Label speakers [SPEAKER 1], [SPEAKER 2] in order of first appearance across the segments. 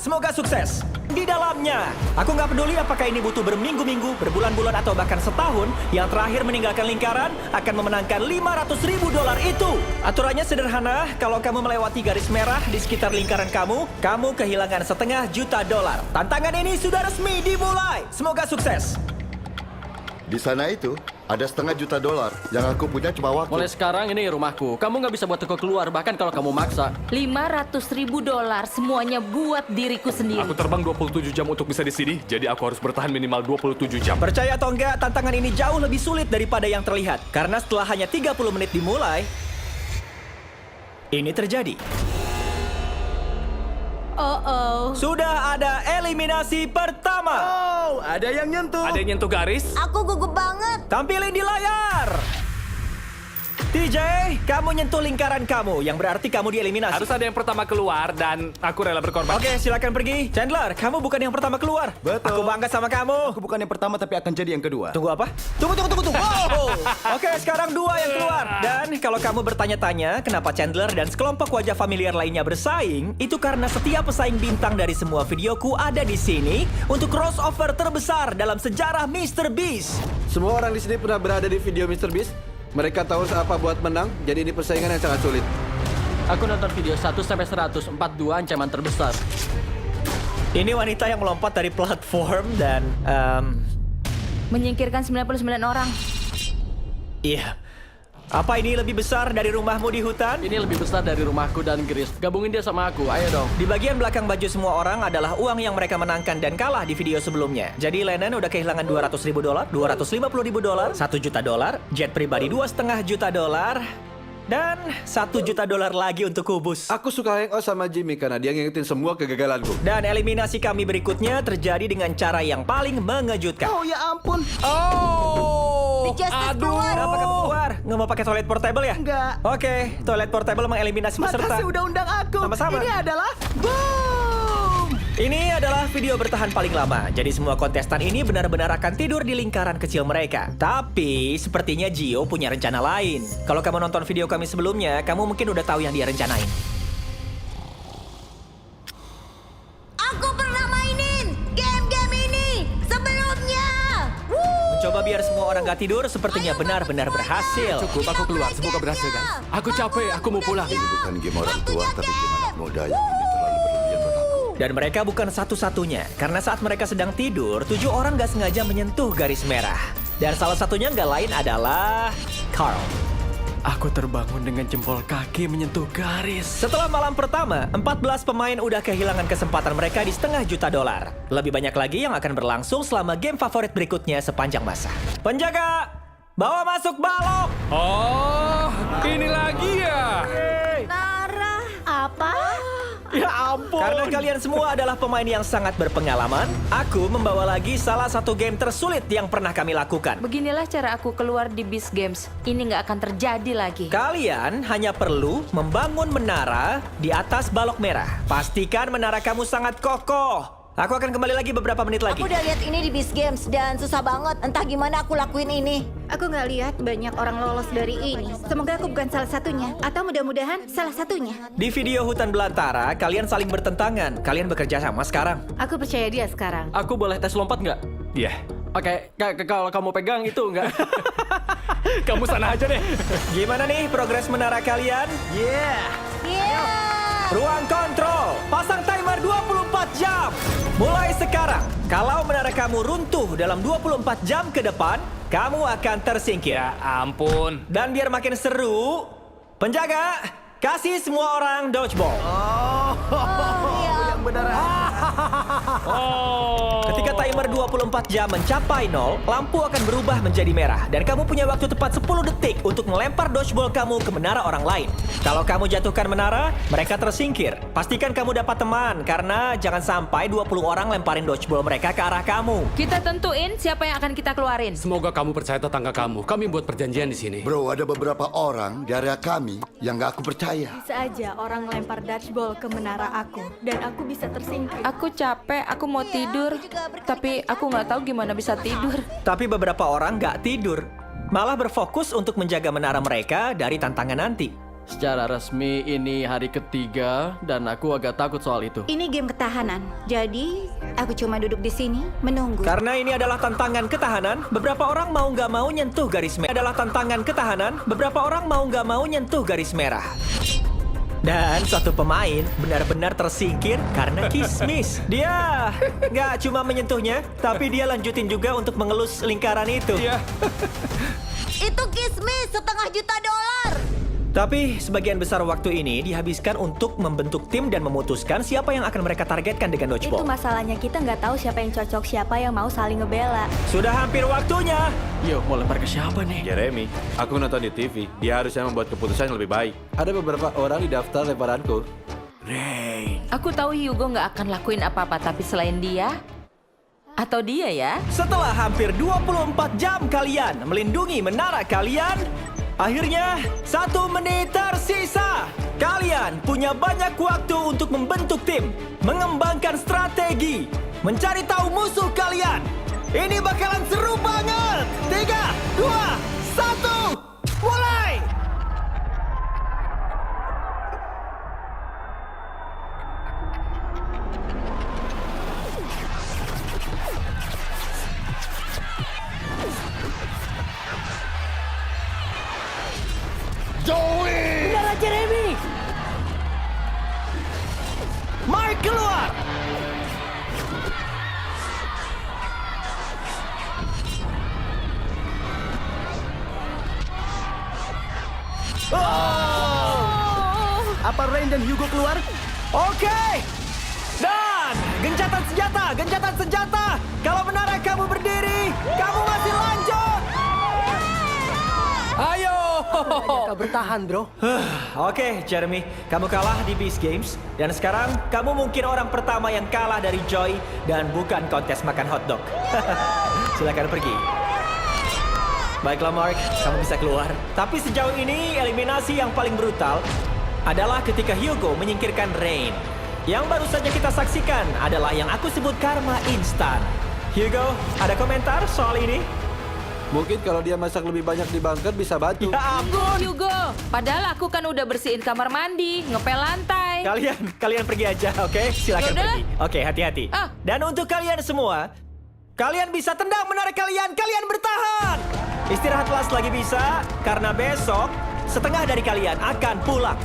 [SPEAKER 1] Semoga sukses. Di dalamnya, aku nggak peduli apakah ini butuh berminggu-minggu, berbulan-bulan, atau bahkan setahun, yang terakhir meninggalkan lingkaran akan memenangkan $500.000 itu. Aturannya sederhana, kalau kamu melewati garis merah di sekitar lingkaran kamu kehilangan $500.000. Tantangan ini sudah resmi dimulai. Semoga sukses.
[SPEAKER 2] Di sana itu ada $500.000. Yang aku punya cuma waktu.
[SPEAKER 3] Mulai sekarang ini rumahku. Kamu nggak bisa buat aku keluar, bahkan kalau kamu maksa.
[SPEAKER 4] $500.000 semuanya buat diriku sendiri.
[SPEAKER 5] Aku terbang 27 jam untuk bisa di sini, jadi aku harus bertahan minimal 27 jam.
[SPEAKER 1] Percaya atau enggak, tantangan ini jauh lebih sulit daripada yang terlihat. Karena setelah hanya 30 menit dimulai, ini terjadi. Sudah ada eliminasi pertama.
[SPEAKER 6] Oh, ada yang nyentuh.
[SPEAKER 5] Ada yang nyentuh garis?
[SPEAKER 7] Aku gugup banget.
[SPEAKER 1] Tampilin di layar. TJ, kamu nyentuh lingkaran kamu, yang berarti kamu dieliminasi.
[SPEAKER 5] Harus ada yang pertama keluar dan aku rela berkorban.
[SPEAKER 1] Oke, silakan pergi. Chandler, kamu bukan yang pertama keluar.
[SPEAKER 6] Betul.
[SPEAKER 1] Aku bangga sama kamu.
[SPEAKER 6] Aku bukan yang pertama tapi akan jadi yang kedua.
[SPEAKER 1] Tunggu apa? Tunggu. Wow. Oke, sekarang 2 yang keluar. Dan kalau kamu bertanya-tanya kenapa Chandler dan sekelompok wajah familiar lainnya bersaing, itu karena setiap pesaing bintang dari semua videoku ada di sini untuk crossover terbesar dalam sejarah Mr. Beast.
[SPEAKER 8] Semua orang di sini pernah berada di video Mr. Beast. Mereka tahu apa buat menang, jadi ini persaingan yang sangat sulit.
[SPEAKER 3] Aku nonton video 1-100, 42 ancaman terbesar.
[SPEAKER 1] Ini wanita yang melompat dari platform dan
[SPEAKER 4] Menyingkirkan 99 orang.
[SPEAKER 1] iya. Apa ini lebih besar dari rumahmu di hutan?
[SPEAKER 3] Ini lebih besar dari rumahku dan Gris. Gabungin dia sama aku, ayo dong.
[SPEAKER 1] Di bagian belakang baju semua orang adalah uang yang mereka menangkan dan kalah di video sebelumnya. Jadi Lennon udah kehilangan $200.000, $250.000, $1 juta, jet pribadi $2,5 juta, dan $1 juta lagi untuk kubus.
[SPEAKER 8] Aku suka hangout sama Jimmy karena dia ngingetin semua kegagalanku.
[SPEAKER 1] Dan eliminasi kami berikutnya terjadi dengan cara yang paling mengejutkan.
[SPEAKER 6] Oh ya ampun.
[SPEAKER 1] Oh!
[SPEAKER 7] The Justice keluar.
[SPEAKER 1] Kenapa kamu keluar? Nggak mau pakai toilet portable ya?
[SPEAKER 6] Enggak.
[SPEAKER 1] Oke, toilet portable mengeliminasi peserta.
[SPEAKER 6] Makasih udah undang aku.
[SPEAKER 1] Sama-sama.
[SPEAKER 6] Ini adalah boom.
[SPEAKER 1] Ini adalah video bertahan paling lama. Jadi semua kontestan ini benar-benar akan tidur di lingkaran kecil mereka. Tapi sepertinya Gio punya rencana lain. Kalau kamu nonton video kami sebelumnya, kamu mungkin udah tahu yang dia rencanain.
[SPEAKER 7] Aku pernah mainin game-game ini sebelumnya.
[SPEAKER 1] Mencoba biar semua orang gak tidur sepertinya benar-benar berhasil.
[SPEAKER 5] Cukup, aku keluar. Semoga berhasil, guys. Aku capek, aku mau pulang.
[SPEAKER 2] Ini bukan game orang tua, tapi game anak muda yang ini terlalu berlebihan buat aku.
[SPEAKER 1] Dan mereka bukan satu-satunya. Karena saat mereka sedang tidur, 7 orang gak sengaja menyentuh garis merah. Dan salah satunya gak lain adalah Carl.
[SPEAKER 3] Aku terbangun dengan jempol kaki menyentuh garis.
[SPEAKER 1] Setelah malam pertama, 14 pemain udah kehilangan kesempatan mereka di $500 juta. Lebih banyak lagi yang akan berlangsung selama game favorit berikutnya sepanjang masa. Penjaga, bawa masuk balok!
[SPEAKER 5] Oh, ini lagi ya?
[SPEAKER 7] Nara. Apa?
[SPEAKER 1] Ya ampun! Karena kalian semua adalah pemain yang sangat berpengalaman, aku membawa lagi salah satu game tersulit yang pernah kami lakukan.
[SPEAKER 4] Beginilah cara aku keluar di Beast Games. Ini nggak akan terjadi lagi.
[SPEAKER 1] Kalian hanya perlu membangun menara di atas balok merah. Pastikan menara kamu sangat kokoh. Aku akan kembali lagi beberapa menit lagi.
[SPEAKER 7] Aku udah lihat ini di Beast Games dan susah banget. Entah gimana aku lakuin ini.
[SPEAKER 9] Aku nggak lihat banyak orang lolos dari ini. Semoga aku bukan salah satunya. Atau mudah-mudahan salah satunya.
[SPEAKER 1] Di video hutan belantara, kalian saling bertentangan. Kalian bekerja sama sekarang.
[SPEAKER 9] Aku percaya dia sekarang.
[SPEAKER 3] Aku boleh tes lompat nggak?
[SPEAKER 5] Iya.
[SPEAKER 3] Oke, kalau kamu pegang itu nggak?
[SPEAKER 5] Kamu sana aja deh.
[SPEAKER 1] Gimana nih progres menara kalian?
[SPEAKER 7] Yeah.
[SPEAKER 1] Ruang kontrol, pasang timer 24 jam. Mulai sekarang, kalau menara kamu runtuh dalam 24 jam ke depan, kamu akan tersingkir.
[SPEAKER 5] Ya ampun.
[SPEAKER 1] Dan biar makin seru, penjaga, kasih semua orang dodgeball.
[SPEAKER 6] Yang benar.
[SPEAKER 5] Oh.
[SPEAKER 1] Ketika timer 24 jam mencapai 0, lampu akan berubah menjadi merah. Dan kamu punya waktu tepat 10 detik untuk melempar dodgeball kamu ke menara orang lain. Kalau kamu jatuhkan menara, mereka tersingkir. Pastikan kamu dapat teman, karena jangan sampai 20 orang lemparin dodgeball mereka ke arah kamu.
[SPEAKER 4] Kita tentuin siapa yang akan kita keluarin.
[SPEAKER 5] Semoga kamu percaya tetangga kamu. Kami buat perjanjian di sini.
[SPEAKER 2] Bro, ada beberapa orang di area kami yang gak aku percaya.
[SPEAKER 9] Bisa aja orang lempar dodgeball ke menara aku. Dan aku bisa tersingkir.
[SPEAKER 4] Aku capek, aku mau tidur. Tapi aku nggak tahu gimana bisa tidur.
[SPEAKER 1] Tapi beberapa orang nggak tidur, malah berfokus untuk menjaga menara mereka dari tantangan nanti.
[SPEAKER 3] Secara resmi ini hari ketiga dan aku agak takut soal itu.
[SPEAKER 9] Ini game ketahanan. Jadi, aku cuma duduk di sini menunggu.
[SPEAKER 1] Karena ini adalah tantangan ketahanan, beberapa orang mau nggak mau nyentuh garis merah. Adalah tantangan ketahanan, beberapa orang mau nggak mau nyentuh garis merah. Dan satu pemain benar-benar tersingkir karena kismis. Dia nggak cuma menyentuhnya, tapi dia lanjutin juga untuk mengelus lingkaran itu.
[SPEAKER 7] Itu kismis $1,5 juta.
[SPEAKER 1] Tapi sebagian besar waktu ini dihabiskan untuk membentuk tim dan memutuskan siapa yang akan mereka targetkan dengan
[SPEAKER 10] Itu
[SPEAKER 1] dodgeball.
[SPEAKER 10] masalahnya, kita nggak tahu siapa yang cocok, siapa yang mau saling ngebela.
[SPEAKER 1] Sudah hampir waktunya.
[SPEAKER 3] Yo, mau lempar ke siapa nih?
[SPEAKER 8] Jeremy, aku nonton di TV. Dia harusnya membuat keputusan yang lebih baik. Ada beberapa orang di daftar lemparanku.
[SPEAKER 4] Aku tahu Hugo nggak akan lakuin apa-apa, tapi selain dia, atau dia ya?
[SPEAKER 1] Setelah hampir 24 jam kalian melindungi menara kalian, akhirnya 1 menit tersisa. Kalian punya banyak waktu untuk membentuk tim, mengembangkan strategi, mencari tahu musuh kalian. Ini bakalan seru banget. 3, 2, 1, mulai!
[SPEAKER 3] Menara Jeremy!
[SPEAKER 1] Mark keluar!
[SPEAKER 6] Apa Rain dan Hugo keluar?
[SPEAKER 1] Oke! Dan gencatan senjata! Kalau menara kamu berdiri, kamu masih lanjut!
[SPEAKER 3] Ayo!
[SPEAKER 6] Kau bertahan, bro.
[SPEAKER 1] Oke, Jeremy, kamu kalah di Beast Games. Dan sekarang, kamu mungkin orang pertama yang kalah dari Joy dan bukan kontes makan hotdog. Silakan pergi. Baiklah, Mark, kamu bisa keluar. Tapi sejauh ini, eliminasi yang paling brutal adalah ketika Hugo menyingkirkan Rain. Yang baru saja kita saksikan adalah yang aku sebut karma instan. Hugo, ada komentar soal ini?
[SPEAKER 8] Mungkin kalau dia masak lebih banyak di bunker bisa bantu.
[SPEAKER 1] Ya ampun!
[SPEAKER 4] Hugo, padahal aku kan udah bersihin kamar mandi, ngepel lantai.
[SPEAKER 1] Kalian pergi aja, oke? Silakan
[SPEAKER 4] Yaudah.
[SPEAKER 1] pergi. Oke, hati-hati.
[SPEAKER 4] Ah.
[SPEAKER 1] Dan untuk kalian semua, kalian bisa tendang menara kalian bertahan! Istirahatlah selagi bisa, karena besok setengah dari kalian akan pulang.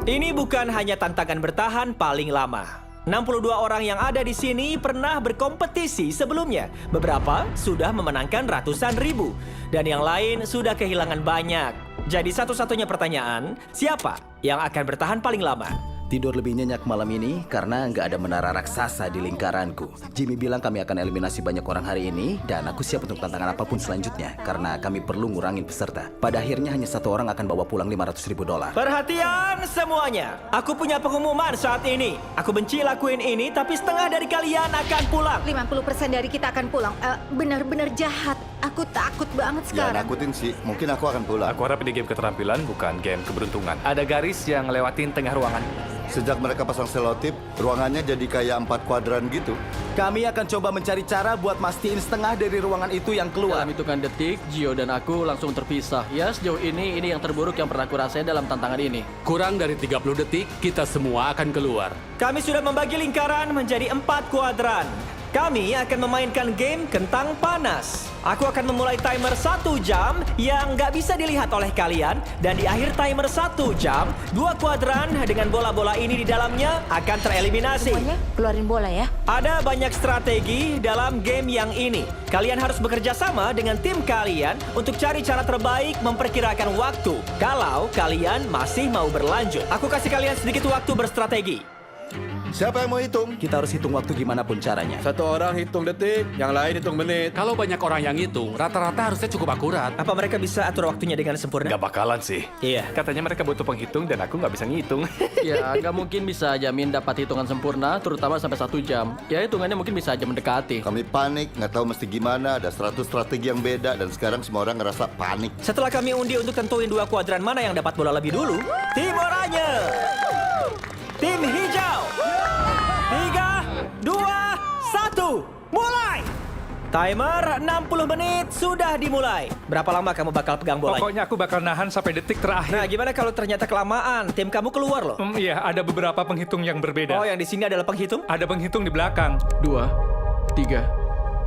[SPEAKER 1] Ini bukan hanya tantangan bertahan paling lama. 62 orang yang ada di sini pernah berkompetisi sebelumnya. Beberapa sudah memenangkan ratusan ribu. Dan yang lain sudah kehilangan banyak. Jadi satu-satunya pertanyaan, siapa yang akan bertahan paling lama?
[SPEAKER 6] Tidur lebih nyenyak malam ini karena nggak ada menara raksasa di lingkaranku. Jimmy bilang kami akan eliminasi banyak orang hari ini dan aku siap untuk tantangan apapun selanjutnya karena kami perlu ngurangin peserta. Pada akhirnya hanya satu orang akan bawa pulang $500.000.
[SPEAKER 1] Perhatian semuanya, aku punya pengumuman saat ini. Aku benci lakuin ini, tapi setengah dari kalian akan pulang.
[SPEAKER 9] 50% dari kita akan pulang. Benar-benar jahat. Aku takut banget
[SPEAKER 2] Ya
[SPEAKER 9] sekarang.
[SPEAKER 2] nakutin sih, mungkin aku akan pulang.
[SPEAKER 5] Aku harap ini game keterampilan, bukan game keberuntungan. Ada garis yang lewatin tengah ruangan.
[SPEAKER 2] Sejak mereka pasang selotip, ruangannya jadi kayak 4 kuadran gitu.
[SPEAKER 6] Kami akan coba mencari cara buat mastiin setengah dari ruangan itu yang keluar.
[SPEAKER 3] Dalam hitungan detik, Gio dan aku langsung terpisah. Ya, sejauh ini yang terburuk yang pernah aku rasain dalam tantangan ini.
[SPEAKER 5] Kurang dari 30 detik, kita semua akan keluar.
[SPEAKER 1] Kami sudah membagi lingkaran menjadi 4 kuadran. Kami akan memainkan game kentang panas. Aku akan memulai timer 1 jam yang nggak bisa dilihat oleh kalian. Dan di akhir timer 1 jam, 2 kuadran dengan bola-bola ini di dalamnya akan tereliminasi.
[SPEAKER 4] Semuanya keluarin bola ya.
[SPEAKER 1] Ada banyak strategi dalam game yang ini. Kalian harus bekerja sama dengan tim kalian untuk cari cara terbaik memperkirakan waktu. Kalau kalian masih mau berlanjut. Aku kasih kalian sedikit waktu berstrategi.
[SPEAKER 2] Siapa yang mau hitung?
[SPEAKER 6] Kita harus hitung waktu gimana pun caranya.
[SPEAKER 8] Satu orang hitung detik, yang lain hitung menit.
[SPEAKER 5] Kalau banyak orang yang hitung, rata-rata harusnya cukup akurat.
[SPEAKER 1] Apa mereka bisa atur waktunya dengan sempurna?
[SPEAKER 5] Nggak bakalan sih.
[SPEAKER 1] Iya.
[SPEAKER 5] Katanya mereka butuh penghitung dan aku nggak bisa ngitung.
[SPEAKER 3] Ya, nggak mungkin bisa jamin dapat hitungan sempurna, terutama sampai 1 jam. Ya, hitungannya mungkin bisa aja mendekati.
[SPEAKER 2] Kami panik, nggak tahu mesti gimana, ada 100 strategi yang beda, dan sekarang semua orang ngerasa panik.
[SPEAKER 1] Setelah kami undi untuk tentuin 2 kuadran mana yang dapat bola lebih dulu, tim oranye, tim hijau, 3, 2, 1, mulai! Timer 60 menit sudah dimulai. Berapa lama kamu bakal pegang bola?
[SPEAKER 5] Pokoknya aku bakal nahan sampai detik
[SPEAKER 1] Nah,
[SPEAKER 5] terakhir.
[SPEAKER 1] gimana kalau ternyata kelamaan? Tim kamu keluar loh.
[SPEAKER 5] Iya, ada beberapa penghitung yang berbeda.
[SPEAKER 1] Oh, yang di sini adalah penghitung?
[SPEAKER 5] Ada penghitung di belakang.
[SPEAKER 3] 2, 3,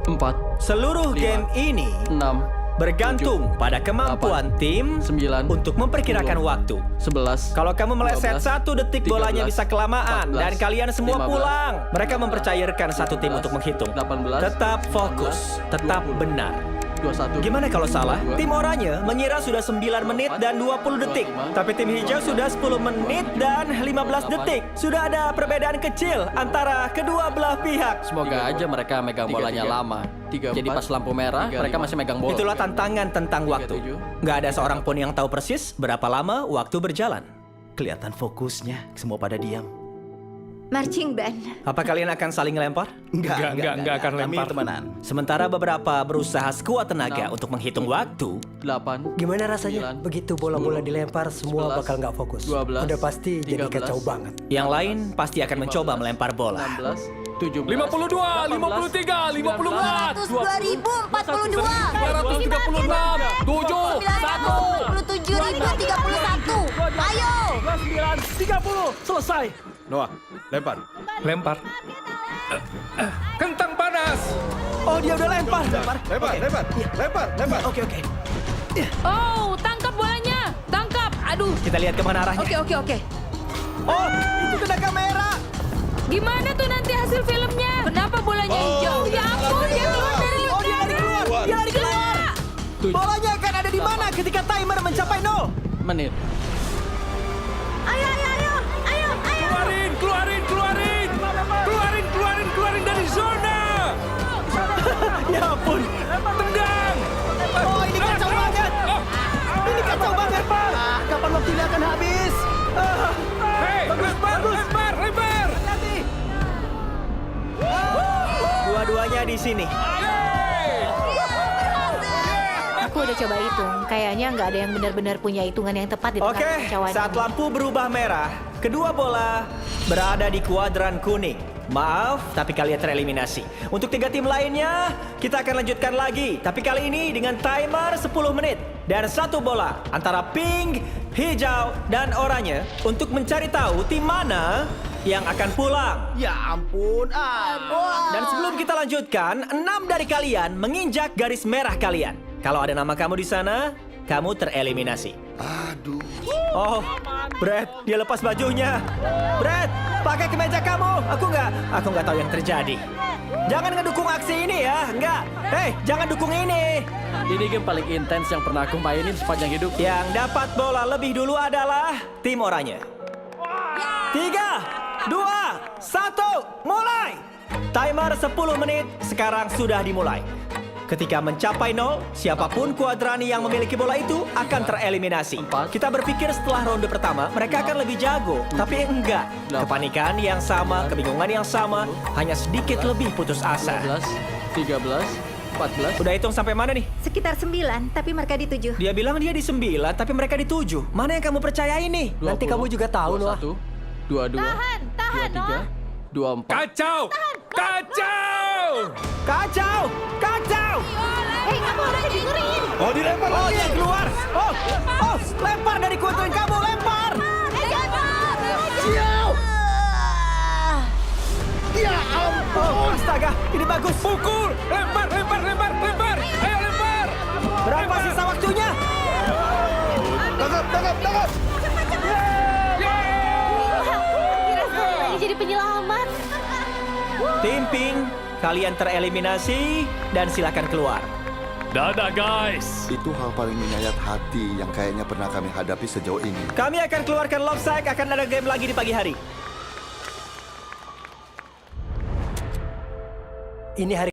[SPEAKER 3] 4,
[SPEAKER 1] Seluruh game ini
[SPEAKER 3] 6,
[SPEAKER 1] bergantung pada kemampuan tim
[SPEAKER 3] 9,
[SPEAKER 1] untuk memperkirakan
[SPEAKER 3] 10,
[SPEAKER 1] waktu.
[SPEAKER 3] 11.
[SPEAKER 1] Kalau kamu meleset
[SPEAKER 3] 12,
[SPEAKER 1] 1 detik, bolanya
[SPEAKER 3] 13,
[SPEAKER 1] bisa kelamaan
[SPEAKER 3] 14,
[SPEAKER 1] dan kalian semua
[SPEAKER 3] 15,
[SPEAKER 1] pulang. Mereka mempercayakan satu tim untuk menghitung.
[SPEAKER 3] 18,
[SPEAKER 1] Tetap fokus,
[SPEAKER 3] 19,
[SPEAKER 1] tetap
[SPEAKER 3] 20.
[SPEAKER 1] benar.
[SPEAKER 3] 21.
[SPEAKER 1] Gimana kalau salah?
[SPEAKER 3] 22,
[SPEAKER 1] Tim oranye mengira sudah 9 menit dan 20 detik.
[SPEAKER 3] 25,
[SPEAKER 1] Tapi tim hijau sudah 10 menit dan 15 detik. Sudah ada perbedaan kecil antara kedua belah pihak.
[SPEAKER 3] Semoga aja mereka megang 3, bolanya 3, lama. 3, Jadi 4,
[SPEAKER 1] pas
[SPEAKER 3] lampu merah,
[SPEAKER 1] 3,
[SPEAKER 3] mereka
[SPEAKER 1] 5.
[SPEAKER 3] masih megang bola.
[SPEAKER 1] Itulah tantangan tentang waktu.
[SPEAKER 3] 37.
[SPEAKER 1] Nggak ada seorang pun yang tahu persis berapa lama waktu berjalan.
[SPEAKER 6] Kelihatan fokusnya, semua pada diam.
[SPEAKER 9] Marching band.
[SPEAKER 1] Apa kalian akan saling lempar?
[SPEAKER 5] Enggak akan
[SPEAKER 6] Kami
[SPEAKER 5] lempar.
[SPEAKER 6] temenan.
[SPEAKER 1] Sementara beberapa berusaha sekuat tenaga untuk menghitung waktu.
[SPEAKER 3] 8.
[SPEAKER 11] Gimana rasanya?
[SPEAKER 3] 9,
[SPEAKER 11] Begitu bola-bola
[SPEAKER 3] 10,
[SPEAKER 11] dilempar, semua
[SPEAKER 3] 11,
[SPEAKER 11] bakal nggak fokus.
[SPEAKER 3] 12,
[SPEAKER 11] Udah pasti jadi
[SPEAKER 3] 13,
[SPEAKER 11] kacau banget.
[SPEAKER 1] Yang lain pasti akan mencoba melempar bola.
[SPEAKER 3] 16, 17,
[SPEAKER 5] 52, 53, 54,
[SPEAKER 7] 202.042.
[SPEAKER 5] 236, 7,
[SPEAKER 7] 927.031. Ayo.
[SPEAKER 1] 30, selesai.
[SPEAKER 8] Noah, lempar.
[SPEAKER 5] lempar. Kentang panas.
[SPEAKER 1] Oh, dia udah lempar.
[SPEAKER 8] Lempar.
[SPEAKER 1] Oke.
[SPEAKER 4] Oh, tangkap bolanya. Tangkap. Aduh.
[SPEAKER 1] Kita lihat kemana arahnya.
[SPEAKER 4] Oke.
[SPEAKER 1] Oh, itu kena kamera.
[SPEAKER 4] Gimana tuh nanti hasil filmnya? Kenapa bolanya hijau? Ya ampun, dia keluar dari
[SPEAKER 1] Oh, dia lari keluar. Dia lari keluar. Bolanya akan ada di mana ketika timer mencapai 0?
[SPEAKER 3] menit.
[SPEAKER 9] Ayo.
[SPEAKER 5] Keluarin dari zona.
[SPEAKER 1] Ya ampun.
[SPEAKER 5] Tendang.
[SPEAKER 1] Oh, ini kacau banget. Ini kacau banget, Pak. Kapan waktunya akan habis?
[SPEAKER 5] Hei, lempar.
[SPEAKER 1] Dua-duanya di sini.
[SPEAKER 10] Aku udah coba hitung. Kayaknya nggak ada yang benar-benar punya hitungan yang tepat di tengah
[SPEAKER 1] Oke,
[SPEAKER 10] kekacauan
[SPEAKER 1] saat
[SPEAKER 10] ini.
[SPEAKER 1] lampu berubah merah, kedua bola berada di kuadran kuning. Maaf, tapi kalian tereliminasi. Untuk 3 tim lainnya, kita akan lanjutkan lagi. Tapi kali ini dengan timer 10 menit. Dan 1 bola antara pink, hijau, dan oranye untuk mencari tahu tim mana yang akan pulang.
[SPEAKER 6] Ya ampun,
[SPEAKER 1] Dan sebelum kita lanjutkan, 6 dari kalian menginjak garis merah kalian. Kalau ada nama kamu di sana, kamu tereliminasi.
[SPEAKER 2] Aduh.
[SPEAKER 1] Oh, Brad, dia lepas bajunya. Brad, pakai kemeja kamu. Aku nggak tahu yang terjadi. Jangan ngedukung aksi ini ya, enggak. Jangan dukung ini.
[SPEAKER 3] Ini game paling intens yang pernah aku mainin sepanjang hidup.
[SPEAKER 1] Yang dapat bola lebih dulu adalah tim oranye. 3, 2, 1, mulai. Timer 10 menit sekarang sudah dimulai. Ketika mencapai 0, siapapun kuadrani yang memiliki bola itu akan tereliminasi. Kita berpikir setelah ronde pertama, mereka akan lebih jago. Tapi enggak. Kepanikan yang sama, kebingungan yang sama, hanya sedikit lebih putus asa.
[SPEAKER 3] 12, 13, 14.
[SPEAKER 1] Udah hitung sampai mana nih?
[SPEAKER 9] Sekitar 9, tapi mereka di 7.
[SPEAKER 1] Dia bilang dia di 9, tapi mereka di 7. Mana yang kamu percaya ini?
[SPEAKER 3] 20,
[SPEAKER 11] Nanti kamu juga tahu, Noah.
[SPEAKER 3] 21, 22,
[SPEAKER 9] Tahan,
[SPEAKER 3] 23, 24.
[SPEAKER 5] Kacau.
[SPEAKER 9] Hei, kamu harus dengerin.
[SPEAKER 8] Oh, dilempar
[SPEAKER 1] Oh,
[SPEAKER 8] lagi.
[SPEAKER 1] dia keluar. Oh, lempar dari kuadran kamu, lempar. Oh, astaga, ini bagus.
[SPEAKER 5] Pukul. Lempar. Ayo lempar.
[SPEAKER 1] Berapa sisa waktunya?
[SPEAKER 8] Tangkap.
[SPEAKER 10] Ini jadi penyelamat.
[SPEAKER 1] Tim Pink, kalian tereliminasi dan silakan keluar.
[SPEAKER 5] Dadah guys.
[SPEAKER 2] Itu hal paling menyayat hati yang kayaknya pernah kami hadapi sejauh ini.
[SPEAKER 1] Kami akan keluarkan Lobsang, akan ada game lagi di pagi hari.
[SPEAKER 11] Ini hari